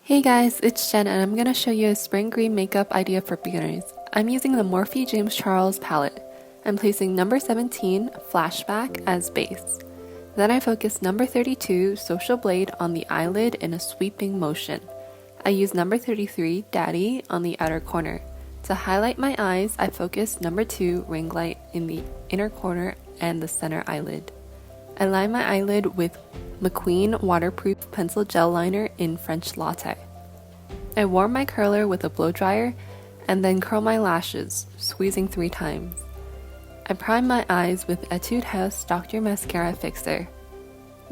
Hey guys, it's Jen and I'm going to show you a spring green makeup idea for beginners. I'm using the Morphe James Charles palette. I'm placing number 17, Flashback, as base. Then I focus number 32, Social Blade, on the eyelid in a sweeping motion. I use number 33, Daddy, on the outer corner. To highlight my eyes, I focus number 2, Ring Light, in the inner corner and the center eyelid. I line my eyelid with Macqueen waterproof pencil gel liner in French Latte. I warm my curler with a blow dryer and then curl my lashes, squeezing 3 times. I prime my eyes with Etude House Dr. Mascara Fixer.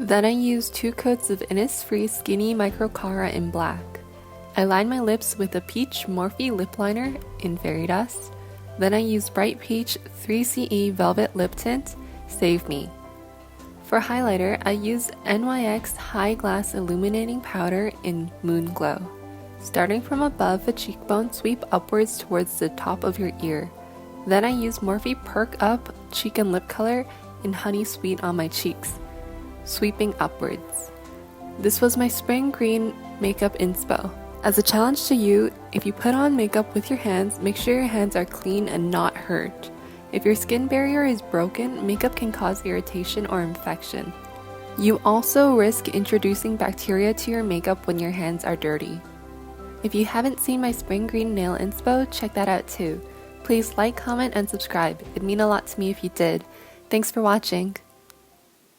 Then I use 2 coats of Innisfree Skinny Micro Cara in black. I line my lips with a peach Morphe lip liner in Fairy Dust. Then I use Bright Peach 3CE Velvet Lip Tint, Save Me. For highlighter, I use NYX High Glass Illuminating Powder in Moon Glow. Starting from above the cheekbone, sweep upwards towards the top of your ear. Then I use Morphe Perk Up Cheek and Lip Color in Honey Sweet on my cheeks, sweeping upwards. This was my spring green makeup inspo. As a challenge to you, if you put on makeup with your hands, make sure your hands are clean and not hurt. If your skin barrier is broken, makeup can cause irritation or infection. You also risk introducing bacteria to your makeup when your hands are dirty. If you haven't seen my spring green nail inspo, check that out too. Please like, comment, and subscribe. It'd mean a lot to me if you did. Thanks for watching.